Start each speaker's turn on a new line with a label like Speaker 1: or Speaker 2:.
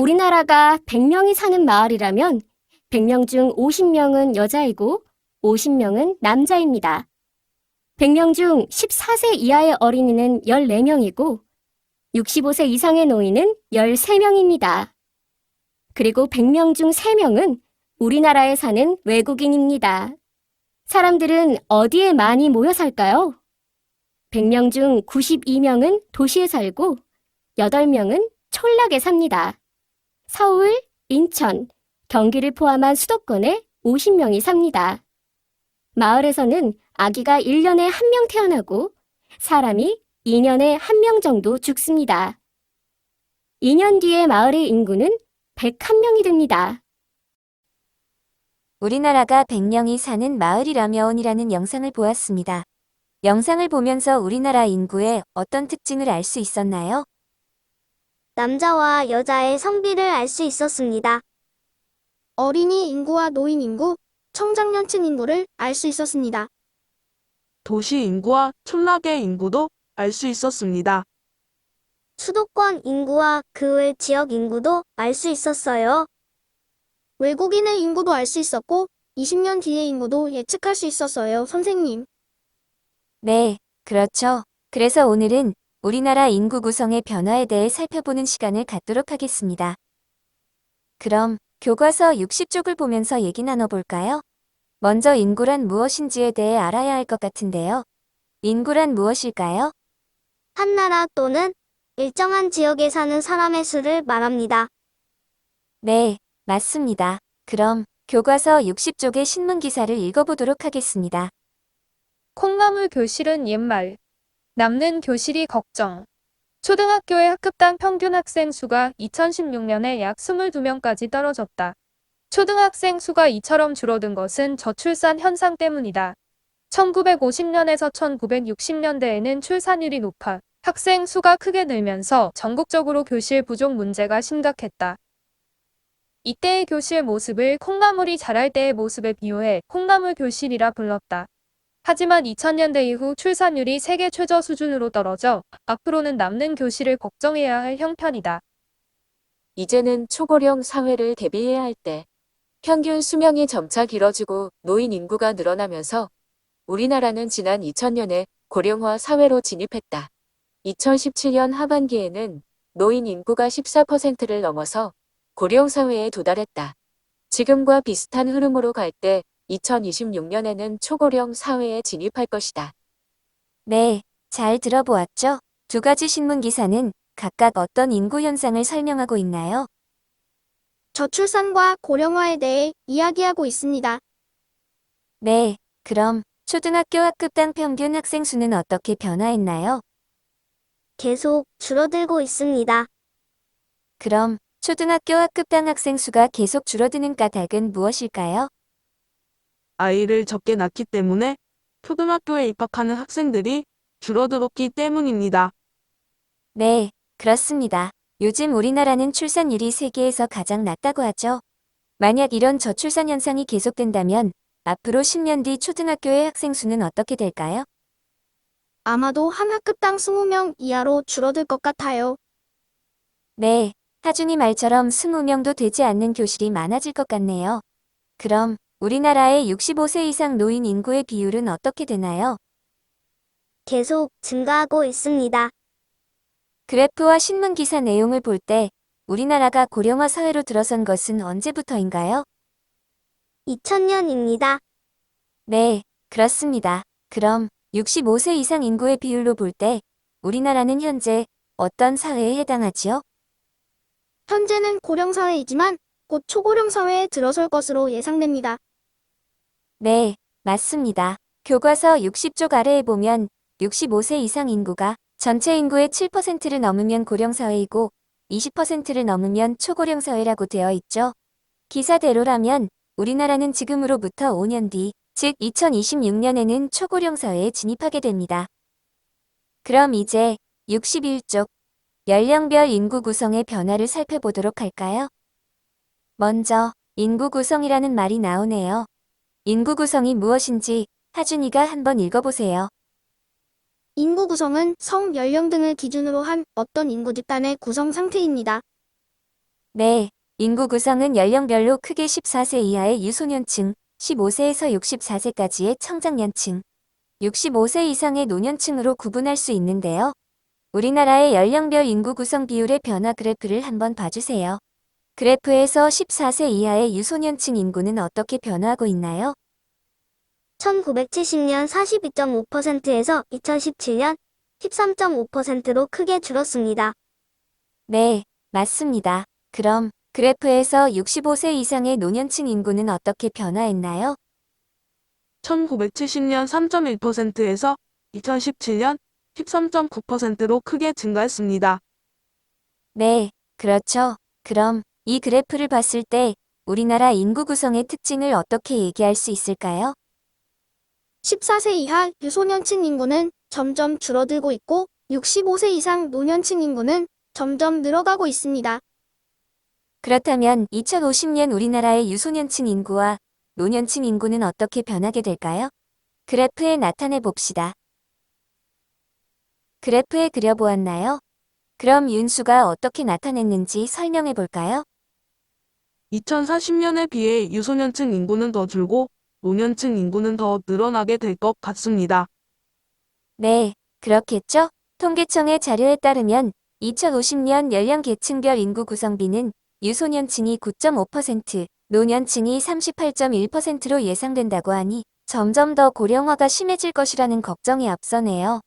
Speaker 1: 우리나라가 100명이 사는 마을이라면 100명 중 50명은 여자이고 50명은 남자입니다. 100명 중 14세 이하의 어린이는 14명이고 65세 이상의 노인은 13명입니다. 그리고 100명 중 3명은 우리나라에 사는 외국인입니다. 사람들은 어디에 많이 모여 살까요? 100명 중 92명은 도시에 살고 8명은 촌락에 삽니다. 서울, 인천, 경기를 포함한 수도권에 50명이 삽니다. 마을에서는 아기가 1년에 1명 태어나고 사람이 2년에 1명 정도 죽습니다. 2년 뒤에 마을의 인구는 101명이 됩니다.
Speaker 2: 우리나라가 100명이 사는 마을이라면이라는 영상을 보았습니다. 영상을 보면서 우리나라 인구의 어떤 특징을 알 수 있었나요?
Speaker 3: 남자와 여자의 성비를 알 수 있었습니다. 어린이 인구와 노인 인구, 청장년층 인구를 알 수 있었습니다.
Speaker 4: 도시 인구와 촌락의 인구도 알 수 있었습니다.
Speaker 3: 수도권 인구와 그 외 지역 인구도 알 수 있었어요. 외국인의 인구도 알 수 있었고 20년 뒤의 인구도 예측할 수 있었어요, 선생님.
Speaker 2: 네, 그렇죠. 그래서 오늘은 우리나라 인구 구성의 변화에 대해 살펴보는 시간을 갖도록 하겠습니다. 그럼 교과서 60쪽을 보면서 얘기 나눠볼까요? 먼저 인구란 무엇인지에 대해 알아야 할 것 같은데요. 인구란 무엇일까요?
Speaker 3: 한 나라 또는 일정한 지역에 사는 사람의 수를 말합니다.
Speaker 2: 네, 맞습니다. 그럼 교과서 60쪽의 신문 기사를 읽어보도록 하겠습니다.
Speaker 5: 콩나물 교실은 옛말. 남는 교실이 걱정. 초등학교의 학급당 평균 학생 수가 2016년에 약 22명까지 떨어졌다. 초등학생 수가 이처럼 줄어든 것은 저출산 현상 때문이다. 1950년에서 1960년대에는 출산율이 높아 학생 수가 크게 늘면서 전국적으로 교실 부족 문제가 심각했다. 이때의 교실 모습을 콩나물이 자랄 때의 모습에 비유해 콩나물 교실이라 불렀다. 하지만 2000년대 이후 출산율이 세계 최저 수준으로 떨어져 앞으로는 남는 교실을 걱정해야 할 형편이다.
Speaker 6: 이제는 초고령 사회를 대비해야 할 때 평균 수명이 점차 길어지고 노인 인구가 늘어나면서 우리나라는 지난 2000년에 고령화 사회로 진입했다. 2017년 하반기에는 노인 인구가 14%를 넘어서 고령 사회에 도달했다. 지금과 비슷한 흐름으로 갈 때 2026년에는 초고령 사회에 진입할 것이다.
Speaker 2: 네, 잘 들어보았죠? 두 가지 신문 기사는 각각 어떤 인구 현상을 설명하고 있나요?
Speaker 3: 저출산과 고령화에 대해 이야기하고 있습니다.
Speaker 2: 네, 그럼 초등학교 학급당 평균 학생 수는 어떻게 변화했나요?
Speaker 3: 계속 줄어들고 있습니다.
Speaker 2: 그럼 초등학교 학급당 학생 수가 계속 줄어드는 까닭은 무엇일까요?
Speaker 4: 아이를 적게 낳기 때문에 초등학교에 입학하는 학생들이 줄어들었기 때문입니다.
Speaker 2: 네, 그렇습니다. 요즘 우리나라는 출산율이 세계에서 가장 낮다고 하죠. 만약 이런 저출산 현상이 계속된다면 앞으로 10년 뒤 초등학교의 학생 수는 어떻게 될까요?
Speaker 3: 아마도 한 학급당 20명 이하로 줄어들 것 같아요.
Speaker 2: 네, 하준이 말처럼 20명도 되지 않는 교실이 많아질 것 같네요. 그럼 우리나라의 65세 이상 노인 인구의 비율은 어떻게 되나요?
Speaker 3: 계속 증가하고 있습니다.
Speaker 2: 그래프와 신문 기사 내용을 볼 때 우리나라가 고령화 사회로 들어선 것은 언제부터인가요?
Speaker 3: 2000년입니다.
Speaker 2: 네, 그렇습니다. 그럼 65세 이상 인구의 비율로 볼 때 우리나라는 현재 어떤 사회에 해당하지요?
Speaker 3: 현재는 고령사회이지만 곧 초고령사회에 들어설 것으로 예상됩니다.
Speaker 2: 네, 맞습니다. 교과서 60쪽 아래에 보면 65세 이상 인구가 전체 인구의 7%를 넘으면 고령사회이고 20%를 넘으면 초고령사회라고 되어 있죠. 기사대로라면 우리나라는 지금으로부터 5년 뒤, 즉 2026년에는 초고령사회에 진입하게 됩니다. 그럼 이제 61쪽 연령별 인구 구성의 변화를 살펴보도록 할까요? 먼저 인구 구성이라는 말이 나오네요. 인구 구성이 무엇인지 하준이가 한번 읽어보세요.
Speaker 3: 인구 구성은 성, 연령 등을 기준으로 한 어떤 인구 집단의 구성 상태입니다.
Speaker 2: 네, 인구 구성은 연령별로 크게 14세 이하의 유소년층, 15세에서 64세까지의 청장년층, 65세 이상의 노년층으로 구분할 수 있는데요. 우리나라의 연령별 인구 구성 비율의 변화 그래프를 한번 봐주세요. 그래프에서 14세 이하의 유소년층 인구는 어떻게 변화하고 있나요?
Speaker 3: 1970년 42.5%에서 2017년 13.5%로 크게 줄었습니다.
Speaker 2: 네, 맞습니다. 그럼 그래프에서 65세 이상의 노년층 인구는 어떻게 변화했나요?
Speaker 4: 1970년 3.1%에서 2017년 13.9%로 크게 증가했습니다.
Speaker 2: 네, 그렇죠. 그럼 이 그래프를 봤을 때 우리나라 인구 구성의 특징을 어떻게 얘기할 수 있을까요?
Speaker 3: 14세 이하 유소년층 인구는 점점 줄어들고 있고 65세 이상 노년층 인구는 점점 늘어가고 있습니다.
Speaker 2: 그렇다면 2050년 우리나라의 유소년층 인구와 노년층 인구는 어떻게 변하게 될까요? 그래프에 나타내 봅시다. 그래프에 그려보았나요? 그럼 윤수가 어떻게 나타냈는지 설명해 볼까요?
Speaker 4: 2040년에 비해 유소년층 인구는 더 줄고 노년층 인구는 더 늘어나게 될 것 같습니다.
Speaker 2: 네, 그렇겠죠? 통계청의 자료에 따르면 2050년 연령 계층별 인구 구성비는 유소년층이 9.5%, 노년층이 38.1%로 예상된다고 하니 점점 더 고령화가 심해질 것이라는 걱정이 앞서네요.